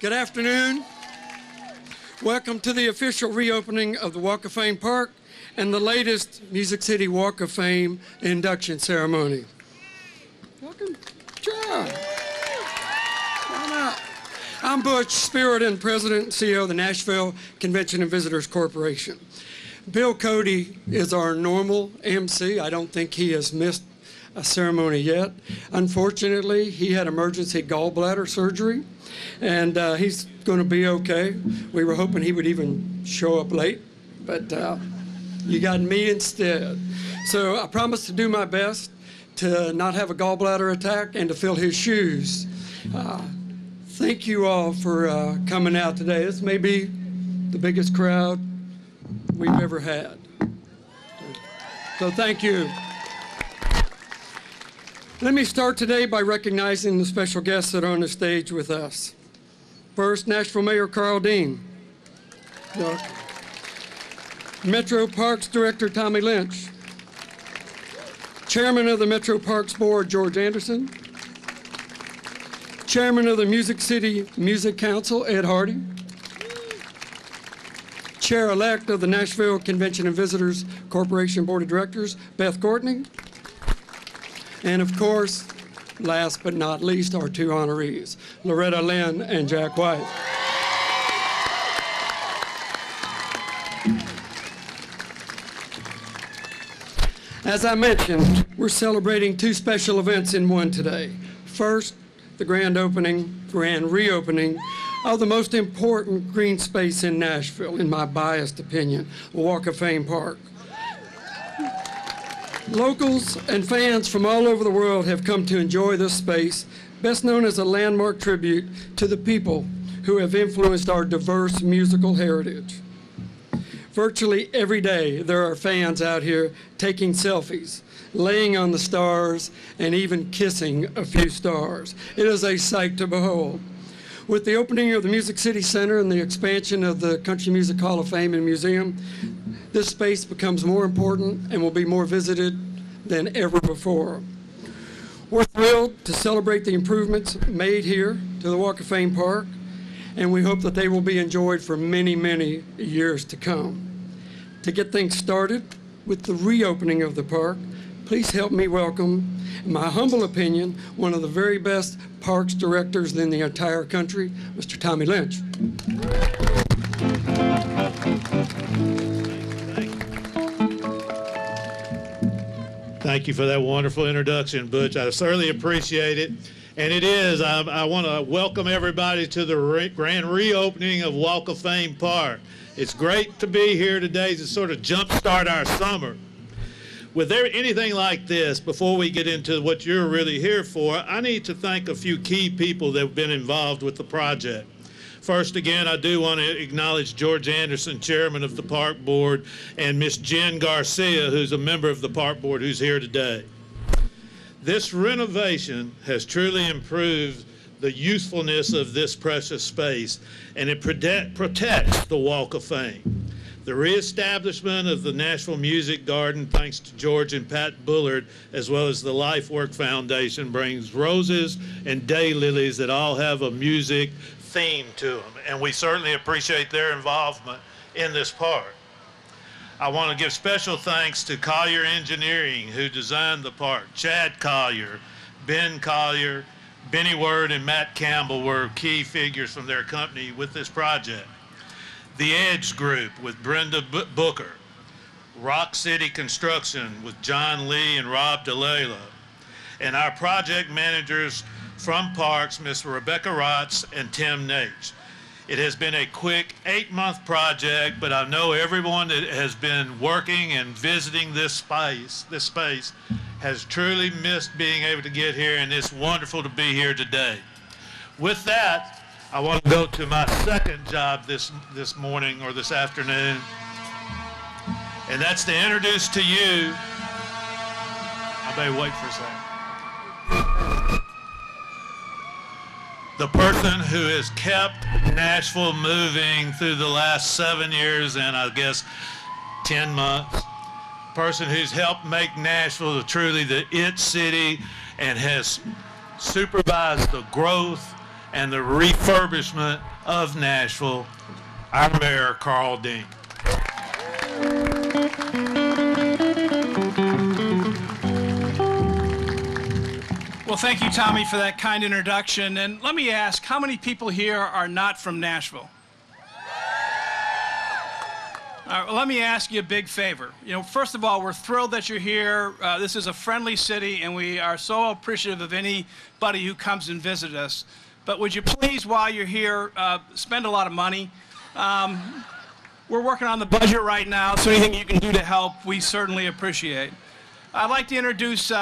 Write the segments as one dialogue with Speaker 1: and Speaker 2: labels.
Speaker 1: Good afternoon. Welcome to the official reopening of the Walk of Fame Park and the latest Music City Walk of Fame induction ceremony. Welcome. Sure. Why not? I'm Butch, Spirit and President and CEO of the Nashville Convention and Visitors Corporation. Bill Cody is our normal MC. I don't think he has missed a ceremony yet. Unfortunately, he had emergency gallbladder surgery, and he's going to be okay. We were hoping he would even show up late, but you got me instead. So I promised to do my best to not have a gallbladder attack and to fill his shoes. Thank you all for coming out today. This may be the biggest crowd we've ever had. So thank you. Let me start today by recognizing the special guests that are on the stage with us. First, Nashville Mayor Carl Dean. Metro Parks Director Tommy Lynch. Chairman of the Metro Parks Board, George Anderson. Chairman of the Music City Music Council, Ed Hardy. Chair-elect of the Nashville Convention and Visitors Corporation Board of Directors, Beth Courtney. And of course, last but not least, our two honorees, Loretta, Lynn, and Jack White. As I mentioned, we're celebrating two special events in one today. First, the grand reopening of the most important green space in Nashville, in my biased opinion, Walk of Fame Park. Locals and fans from all over the world have come to enjoy this space, best known as a landmark tribute to the people who have influenced our diverse musical heritage. Virtually every day, there are fans out here taking selfies, laying on the stars, and even kissing a few stars. It is a sight to behold. With the opening of the Music City Center and the expansion of the Country Music Hall of Fame and Museum, this space becomes more important and will be more visited than ever before. We're thrilled to celebrate the improvements made here to the Walk of Fame Park, and we hope that they will be enjoyed for many, many years to come. To get things started with the reopening of the park, please help me welcome, in my humble opinion, one of the very best parks directors in the entire country, Mr. Tommy Lynch.
Speaker 2: Thank you for that wonderful introduction, Butch. I certainly appreciate it. And it is, I want to welcome everybody to the grand reopening of Walk of Fame Park. It's great to be here today to sort of jumpstart our summer. With anything like this, before we get into what you're really here for, I need to thank a few key people that have been involved with the project. First, again, I do want to acknowledge George Anderson, chairman of the park board, and Miss Jen Garcia, who's a member of the park board, who's here today. This renovation has truly improved the usefulness of this precious space, and it protects the Walk of Fame. The reestablishment of the Nashville Music Garden, thanks to George and Pat Bullard, as well as the Lifework Foundation, brings roses and daylilies that all have a music theme to them, and we certainly appreciate their involvement in this park. I want to give special thanks to Collier Engineering, who designed the park. Chad Collier, Ben Collier, Benny Word, and Matt Campbell were key figures from their company with this project. The Edge Group with Brenda Booker, Rock City Construction with John Lee and Rob DeLayla, and our project managers from Parks, Ms. Rebecca Rotz and Tim Nate. It has been a quick 8-month project, but I know everyone that has been working and visiting this space has truly missed being able to get here, and it's wonderful to be here today. With that, I want to go to my second job this morning or this afternoon, and that's to introduce to you, I may wait for a second, the person who has kept Nashville moving through the last 7 years and I guess 10 months. Person who's helped make Nashville truly the it city and has supervised the growth and the refurbishment of Nashville, our Mayor, Carl Dean.
Speaker 3: Well, thank you, Tommy, for that kind introduction. And let me ask, how many people here are not from Nashville? All right, well, let me ask you a big favor. First of all, we're thrilled that you're here. This is a friendly city, and we are so appreciative of anybody who comes and visits us. But would you please, while you're here, spend a lot of money? We're working on the budget right now, so anything you can do to help, we certainly appreciate. I'd like to introduce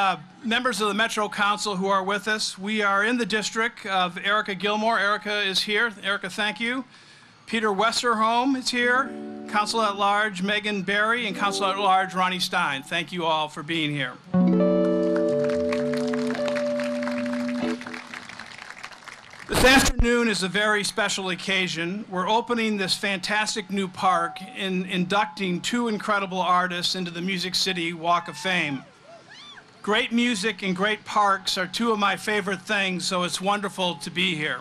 Speaker 3: members of the Metro Council who are with us. We are in the district of Erica Gilmore. Erica is here. Erica, thank you. Peter Westerholm is here. Council at Large Megan Berry, and Council at Large Ronnie Stein. Thank you all for being here. This afternoon is a very special occasion. We're opening this fantastic new park and inducting two incredible artists into the Music City Walk of Fame. Great music and great parks are two of my favorite things, so it's wonderful to be here.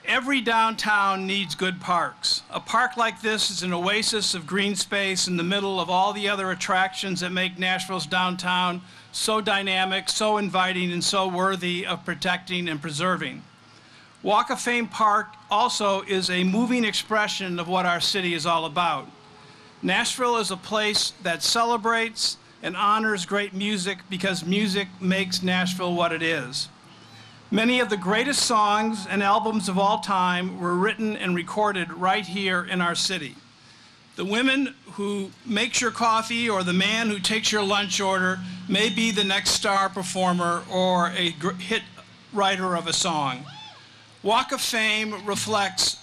Speaker 3: Every downtown needs good parks. A park like this is an oasis of green space in the middle of all the other attractions that make Nashville's downtown so dynamic, so inviting, and so worthy of protecting and preserving. Walk of Fame Park also is a moving expression of what our city is all about. Nashville is a place that celebrates and honors great music because music makes Nashville what it is. Many of the greatest songs and albums of all time were written and recorded right here in our city. The women who makes your coffee or the man who takes your lunch order may be the next star performer or a hit writer of a song. Walk of Fame reflects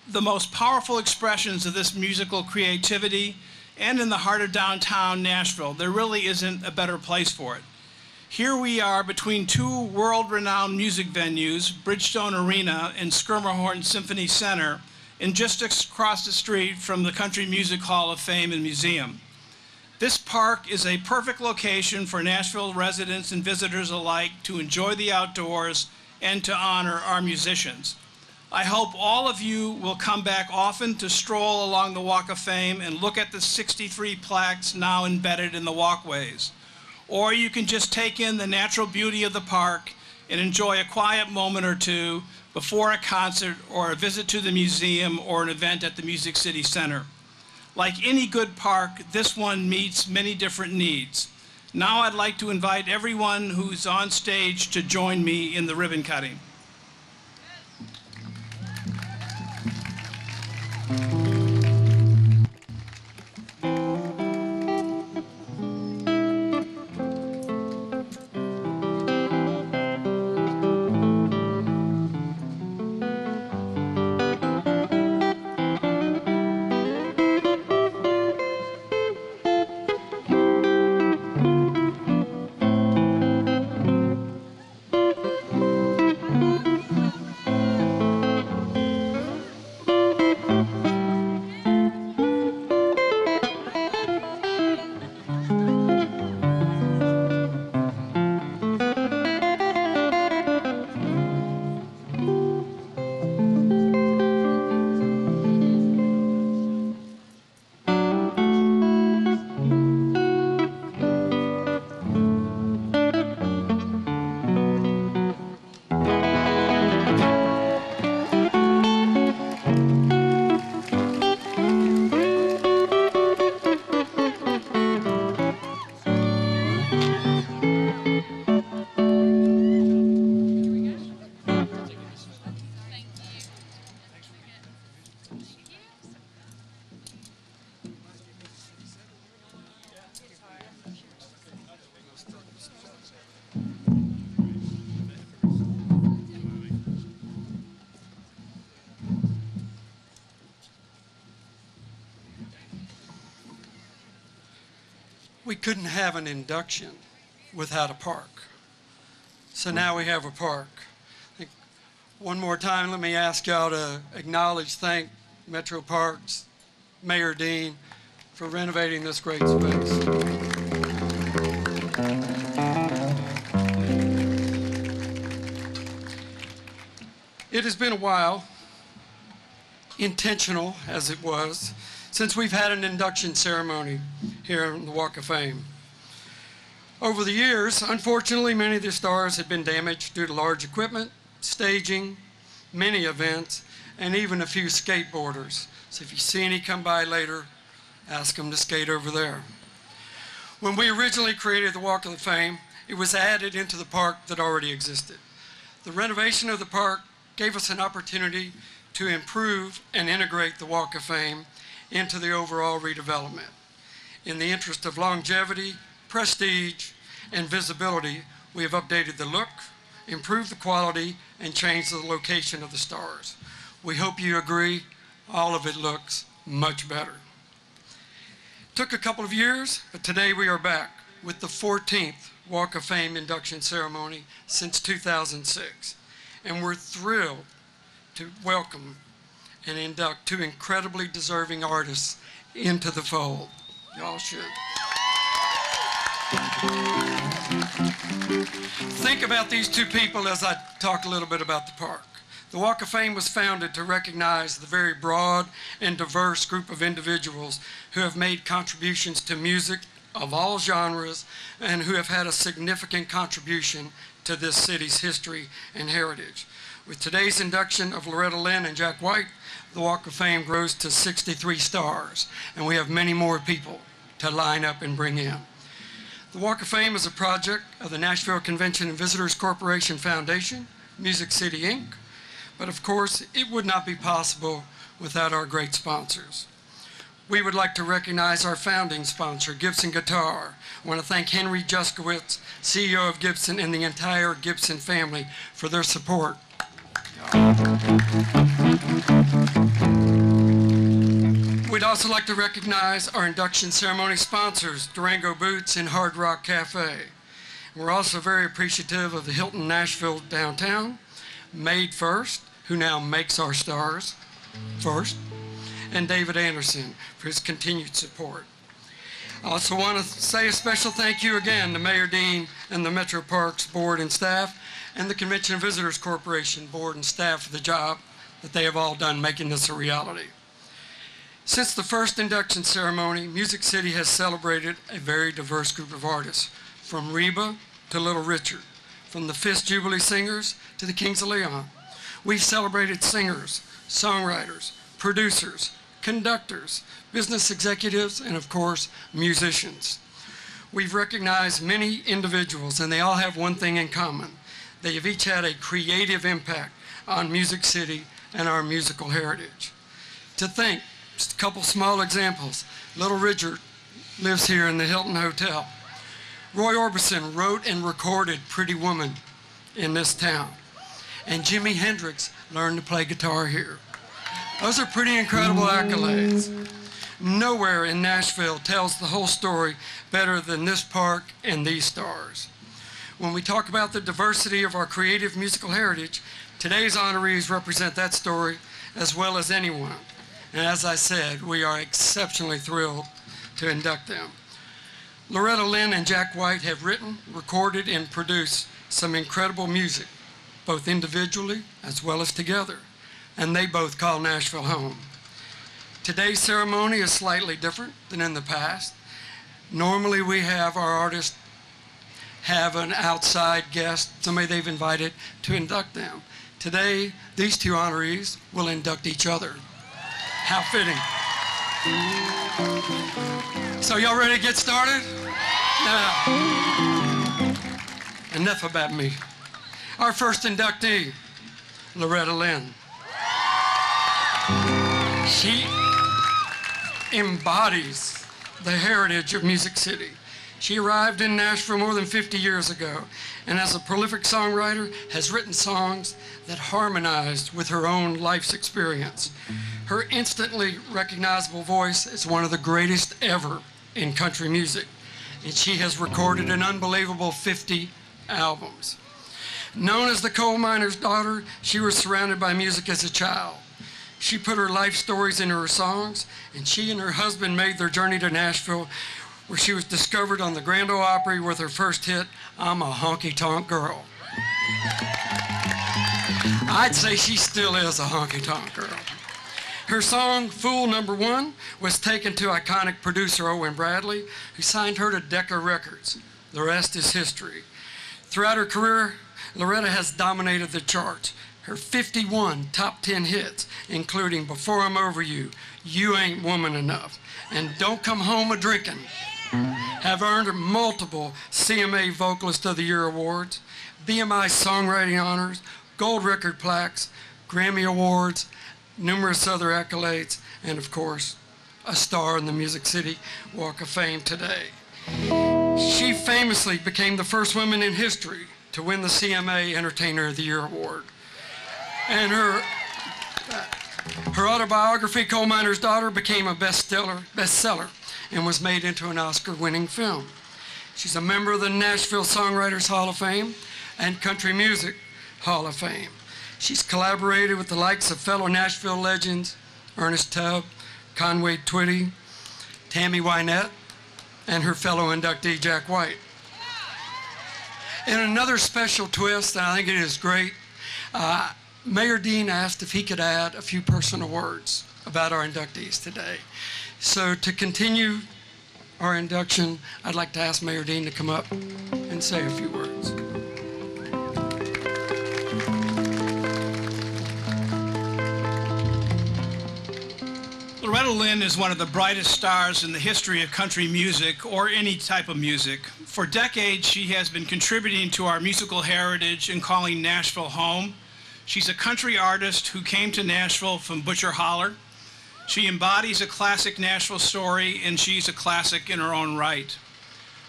Speaker 3: the most powerful expressions of this musical creativity, and in the heart of downtown Nashville, there really isn't a better place for it. Here we are between two world-renowned music venues, Bridgestone Arena and Schermerhorn Symphony Center, and just across the street from the Country Music Hall of Fame and Museum. This park is a perfect location for Nashville residents and visitors alike to enjoy the outdoors and to honor our musicians. I hope all of you will come back often to stroll along the Walk of Fame and look at the 63 plaques now embedded in the walkways. Or you can just take in the natural beauty of the park and enjoy a quiet moment or two before a concert or a visit to the museum or an event at the Music City Center. Like any good park, this one meets many different needs. Now I'd like to invite everyone who's on stage to join me in the ribbon cutting.
Speaker 1: We couldn't have an induction without a park. So now we have a park. One more time, let me ask y'all to acknowledge, thank Metro Parks, Mayor Dean, for renovating this great space. It has been a while, intentional as it was, since we've had an induction ceremony here on the Walk of Fame. Over the years, unfortunately, many of the stars have been damaged due to large equipment, staging, many events, and even a few skateboarders. So if you see any come by later, ask them to skate over there. When we originally created the Walk of Fame, it was added into the park that already existed. The renovation of the park gave us an opportunity to improve and integrate the Walk of Fame into the overall redevelopment. In the interest of longevity, prestige, and visibility, we have updated the look, improved the quality, and changed the location of the stars. We hope you agree, all of it looks much better. Took a couple of years, but today we are back with the 14th Walk of Fame induction ceremony since 2006. And we're thrilled to welcome and induct two incredibly deserving artists into the fold. Y'all should. Think about these two people as I talk a little bit about the park. The Walk of Fame was founded to recognize the very broad and diverse group of individuals who have made contributions to music of all genres and who have had a significant contribution to this city's history and heritage. With today's induction of Loretta, Lynn, and Jack White, the Walk of Fame grows to 63 stars, and we have many more people to line up and bring in. The Walk of Fame is a project of the Nashville Convention and Visitors Corporation Foundation, Music City, Inc., but of course, it would not be possible without our great sponsors. We would like to recognize our founding sponsor, Gibson Guitar. I want to thank Henry Juskowitz, CEO of Gibson, and the entire Gibson family for their support. We'd also like to recognize our induction ceremony sponsors, Durango Boots and Hard Rock Cafe. We're also very appreciative of the Hilton Nashville downtown, Made First, who now makes our stars first, and David Anderson for his continued support. I also want to say a special thank you again to Mayor Dean and the Metro Parks Board and staff, and the Convention and Visitors Corporation Board and staff for the job that they have all done making this a reality. Since the first induction ceremony, Music City has celebrated a very diverse group of artists, from Reba to Little Richard, from the Fifth Jubilee Singers to the Kings of Leon. We've celebrated singers, songwriters, producers, conductors, business executives, and of course, musicians. We've recognized many individuals, and they all have one thing in common. They have each had a creative impact on Music City and our musical heritage. To think, just a couple small examples. Little Richard lives here in the Hilton Hotel. Roy Orbison wrote and recorded Pretty Woman in this town. And Jimi Hendrix learned to play guitar here. Those are pretty incredible accolades. Nowhere in Nashville tells the whole story better than this park and these stars. When we talk about the diversity of our creative musical heritage, today's honorees represent that story as well as anyone. And as I said, we are exceptionally thrilled to induct them. Loretta, Lynn, and Jack White have written, recorded, and produced some incredible music, both individually as well as together, and they both call Nashville home. Today's ceremony is slightly different than in the past. Normally we have our artists have an outside guest, somebody they've invited to induct them. Today, these two honorees will induct each other. How fitting. So y'all ready to get started? Now, enough about me. Our first inductee, Loretta Lynn. She embodies the heritage of Music City. She arrived in Nashville more than 50 years ago, and as a prolific songwriter, has written songs that harmonized with her own life's experience. Her instantly recognizable voice is one of the greatest ever in country music, and she has recorded an unbelievable 50 albums. Known as the coal miner's daughter, she was surrounded by music as a child. She put her life stories into her songs, and she and her husband made their journey to Nashville, where she was discovered on the Grand Ole Opry with her first hit, I'm a Honky Tonk Girl. I'd say she still is a honky-tonk girl. Her song, Fool Number One, was taken to iconic producer Owen Bradley, who signed her to Decca Records. The rest is history. Throughout her career, Loretta has dominated the charts. Her 51 top 10 hits, including Before I'm Over You, You Ain't Woman Enough, and Don't Come Home a-Drinkin', have earned her multiple CMA Vocalist of the Year awards, BMI Songwriting honors, gold record plaques, Grammy awards, numerous other accolades, and of course, a star in the Music City Walk of Fame today. She famously became the first woman in history to win the CMA Entertainer of the Year award. And her autobiography, Coal Miner's Daughter, became a bestseller and was made into an Oscar-winning film. She's a member of the Nashville Songwriters Hall of Fame and Country Music Hall of Fame. She's collaborated with the likes of fellow Nashville legends, Ernest Tubb, Conway Twitty, Tammy Wynette, and her fellow inductee, Jack White. In another special twist, and I think it is great, Mayor Dean asked if he could add a few personal words about our inductees today. So to continue our induction, I'd like to ask Mayor Dean to come up and say a few words.
Speaker 3: Loretta Lynn is one of the brightest stars in the history of country music, or any type of music. For decades, she has been contributing to our musical heritage and calling Nashville home. She's a country artist who came to Nashville from Butcher Holler. She embodies a classic Nashville story, and she's a classic in her own right.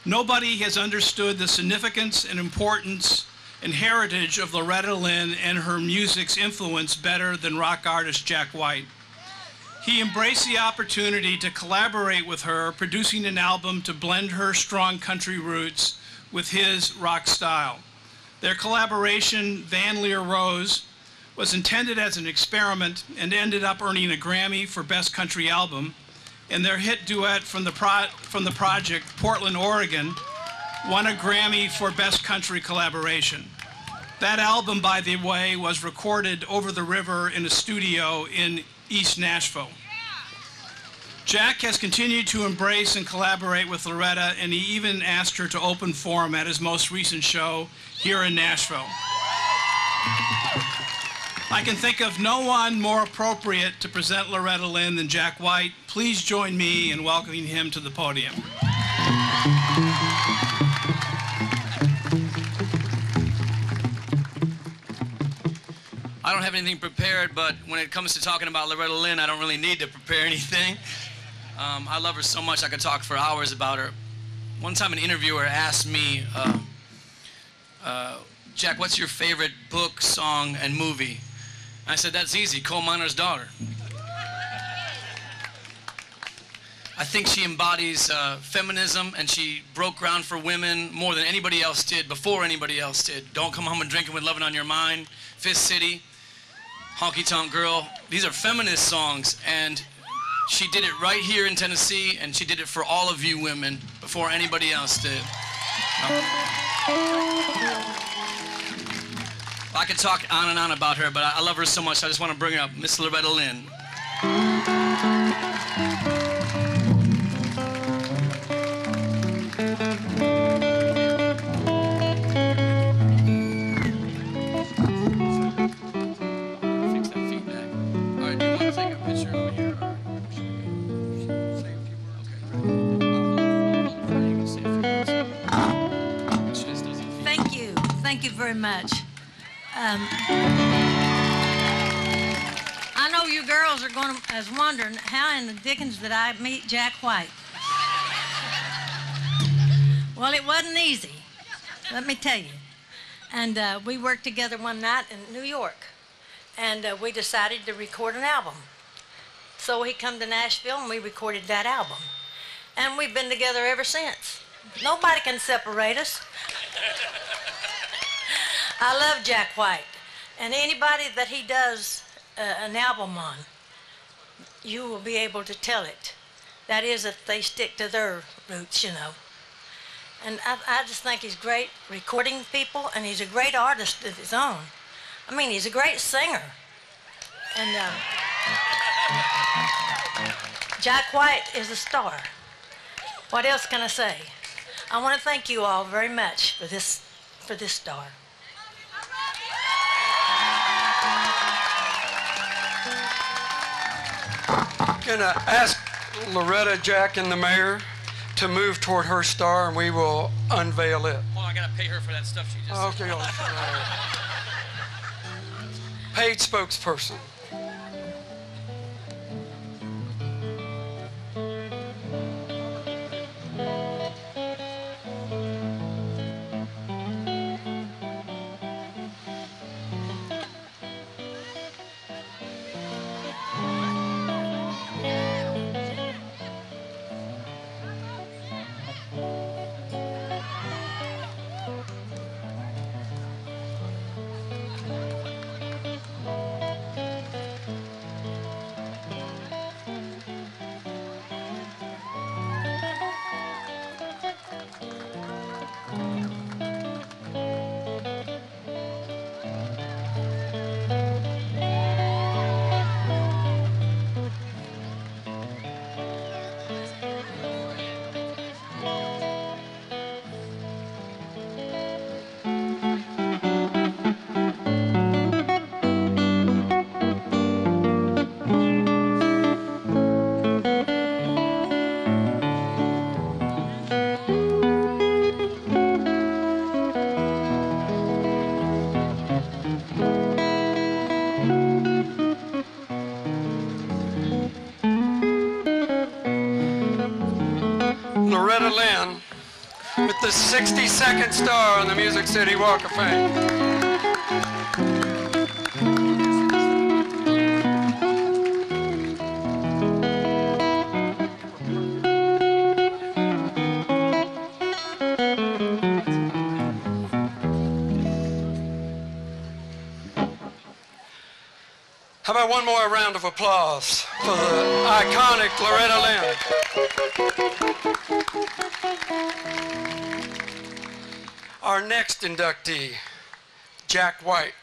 Speaker 3: Nobody has understood the significance and importance and heritage of Loretta Lynn and her music's influence better than rock artist Jack White. He embraced the opportunity to collaborate with her, producing an album to blend her strong country roots with his rock style. Their collaboration, Van Leer Rose, was intended as an experiment and ended up earning a Grammy for Best Country Album, and their hit duet from the project, Portland, Oregon, won a Grammy for Best Country Collaboration. That album, by the way, was recorded over the river in a studio in East Nashville. Jack has continued to embrace and collaborate with Loretta, and he even asked her to open for him at his most recent show here in Nashville. I can think of no one more appropriate to present Loretta Lynn than Jack White. Please join me in welcoming him to the podium.
Speaker 4: I don't have anything prepared, but when it comes to talking about Loretta Lynn, I don't really need to prepare anything. I love her so much I could talk for hours about her. One time an interviewer asked me, Jack, what's your favorite book, song, and movie? I said, that's easy, Coal Miner's Daughter. I think she embodies feminism, and she broke ground for women more than anybody else did, before anybody else did. Don't Come Home and Drinkin' with Lovin' on Your Mind, Fifth City, Honky Tonk Girl. These are feminist songs, and she did it right here in Tennessee, and she did it for all of you women before anybody else did. I could talk on and on about her, but I love her so much, I just want to bring her up, Miss Loretta Lynn.
Speaker 5: Very much. I know you girls are wondering how in the dickens did I meet Jack White? Well, it wasn't easy, let me tell you. And we worked together one night in New York, and we decided to record an album. So he come to Nashville, and we recorded that album. And we've been together ever since. Nobody can separate us. I love Jack White, and anybody that he does an album on, you will be able to tell it. That is, if they stick to their roots, you know. And I just think he's great recording people, and he's a great artist of his own. I mean, he's a great singer. And Jack White is a star. What else can I say? I want to thank you all very much for this star.
Speaker 1: Gonna ask Loretta, Jack, and the mayor to move toward her star, and we will unveil it.
Speaker 4: Oh, I gotta pay her for that stuff she just
Speaker 1: Okay. Paid spokesperson. Loretta Lynn with the 62nd star on the Music City Walk of Fame. How about one more round of applause for the iconic Loretta Lynn? Our next inductee, Jack White,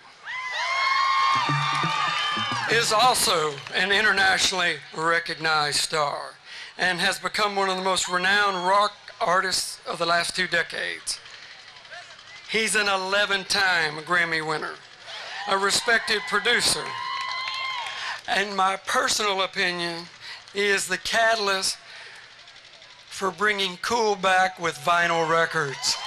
Speaker 1: is also an internationally recognized star and has become one of the most renowned rock artists of the last 2 decades. He's an 11-time Grammy winner, a respected producer, and my personal opinion, he is the catalyst for bringing cool back with vinyl records.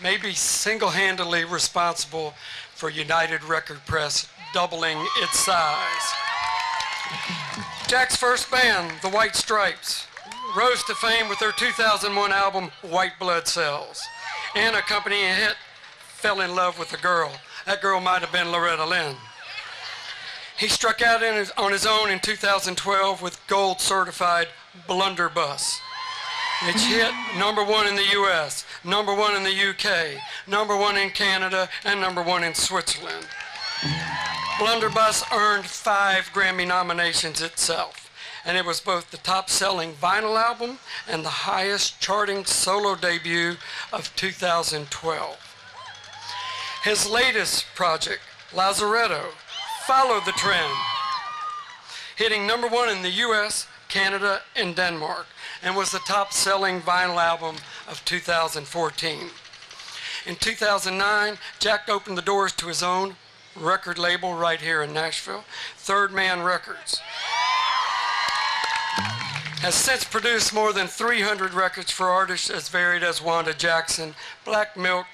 Speaker 1: Maybe single-handedly responsible for United Record Press doubling its size. Jack's first band, the White Stripes, rose to fame with their 2001 album, White Blood Cells, and accompanying hit, Fell in Love with a Girl. That girl might have been Loretta Lynn. He struck out on his own in 2012 with gold-certified Blunderbuss, which hit #1 in the US, #1 in the UK, #1 in Canada, and #1 in Switzerland. Blunderbuss earned 5 Grammy nominations itself, and it was both the top-selling vinyl album and the highest charting solo debut of 2012. His latest project, Lazaretto, followed the trend, hitting #1 in the US, Canada, and Denmark, and was the top-selling vinyl album of 2014. In 2009, Jack opened the doors to his own record label right here in Nashville, Third Man Records. Has since produced more than 300 records for artists as varied as Wanda Jackson, Black Milk,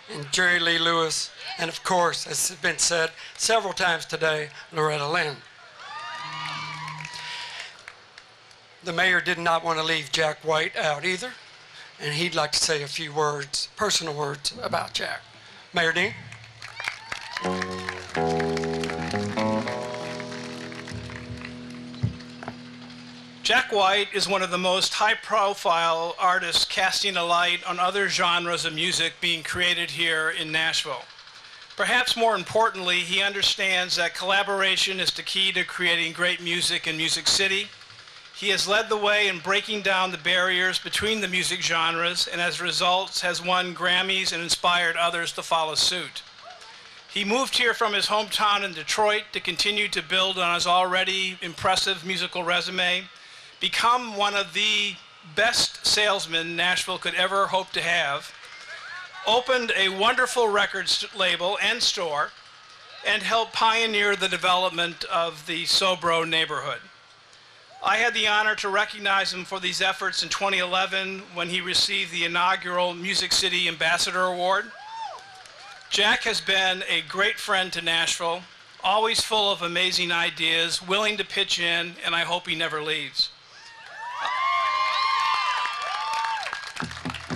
Speaker 1: and Jerry Lee Lewis, and of course, as has been said several times today, Loretta Lynn. The mayor did not want to leave Jack White out either, and he'd like to say a few words, personal words about Jack. Mayor Dean?
Speaker 3: Jack White is one of the most high-profile artists casting a light on other genres of music being created here in Nashville. Perhaps more importantly, he understands that collaboration is the key to creating great music in Music City. He has led the way in breaking down the barriers between the music genres, and as a result has won Grammys and inspired others to follow suit. He moved here from his hometown in Detroit to continue to build on his already impressive musical resume, become one of the best salesmen Nashville could ever hope to have, opened a wonderful record label and store, and helped pioneer the development of the Sobro neighborhood. I had the honor to recognize him for these efforts in 2011 when he received the inaugural Music City Ambassador Award. Jack has been a great friend to Nashville, always full of amazing ideas, willing to pitch in, and I hope he never leaves.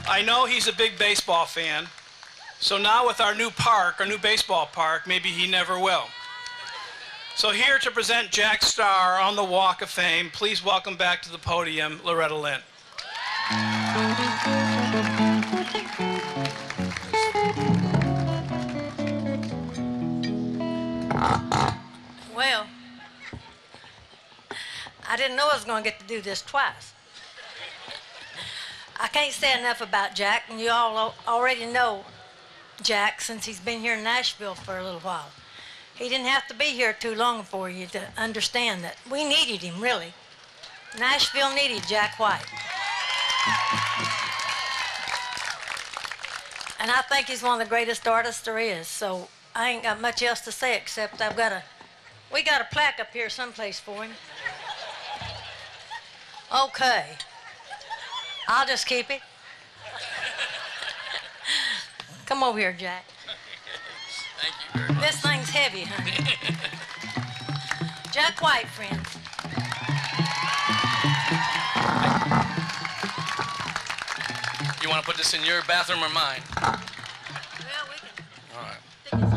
Speaker 3: I know he's a big baseball fan, so now with our new park, our new baseball park, maybe he never will. So here to present Jack's star on the Walk of Fame, please welcome back to the podium, Loretta Lynn.
Speaker 5: Well, I didn't know I was going to get to do this twice. I can't say enough about Jack, and you all already know Jack since he's been here in Nashville for a little while. He didn't have to be here too long for you to understand that we needed him, really. Nashville needed Jack White. And I think he's one of the greatest artists there is, so I ain't got much else to say except we got a plaque up here someplace for him. Okay. I'll just keep it. Come over here, Jack.
Speaker 4: Thank you very much.
Speaker 5: This thing's heavy, honey. Jack White, friends.
Speaker 4: You want to put this in your bathroom or mine?
Speaker 5: Well, we can
Speaker 4: All right.
Speaker 5: stick it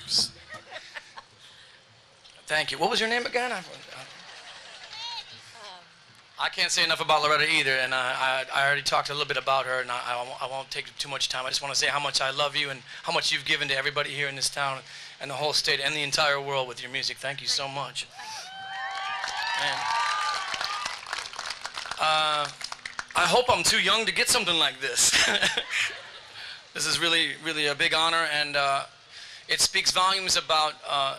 Speaker 5: somewhere.
Speaker 4: Thank you. What was your name again? I can't say enough about Loretta either, and I already talked a little bit about her, and I won't take too much time. I just want to say how much I love you and how much you've given to everybody here in this town and the whole state and the entire world with your music. Thank you so much. And, I hope I'm too young to get something like this. This is really, really a big honor, and it speaks volumes about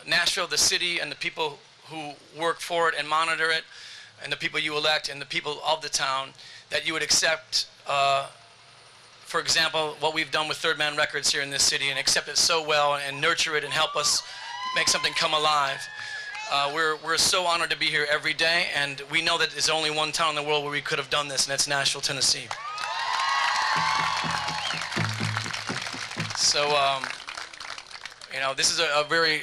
Speaker 4: Nashville, the city, and the people who work for it and monitor it, and the people you elect and the people of the town, that you would accept, for example, what we've done with Third Man Records here in this city, and accept it so well and nurture it and help us make something come alive. We're so honored to be here every day, and we know that there's only one town in the world where we could have done this, and that's Nashville, Tennessee. So, you know, this is a very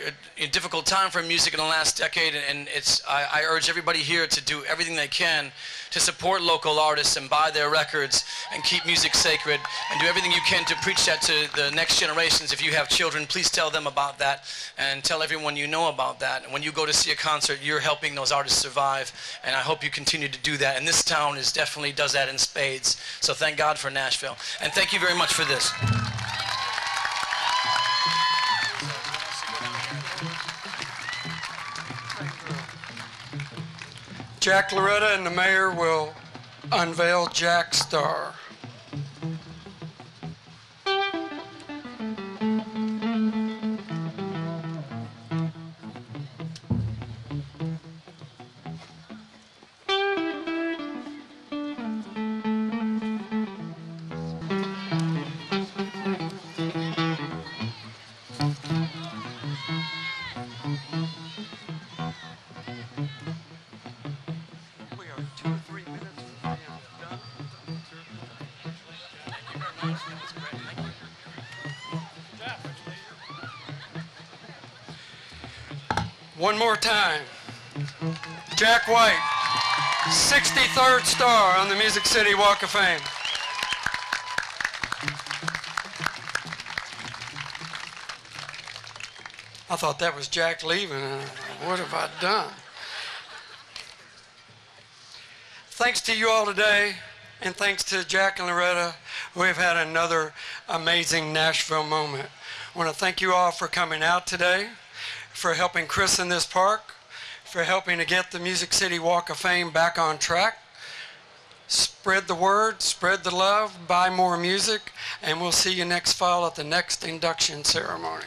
Speaker 4: difficult time for music in the last decade, and I urge everybody here to do everything they can to support local artists and buy their records and keep music sacred, and do everything you can to preach that to the next generations. If you have children, please tell them about that and tell everyone you know about that. And when you go to see a concert, you're helping those artists survive, and I hope you continue to do that. And this town definitely does that in spades. So thank God for Nashville. And thank you very much for this.
Speaker 1: Jack, Loretta, and the mayor will unveil Jack's star. One more time. Jack White, 63rd star on the Music City Walk of Fame. I thought that was Jack leaving. What have I done? Thanks to you all today, and thanks to Jack and Loretta, we've had another amazing Nashville moment. I want to thank you all for coming out today, for helping christen this park, for helping to get the Music City Walk of Fame back on track. Spread the word, spread the love, buy more music, and we'll see you next fall at the next induction ceremony.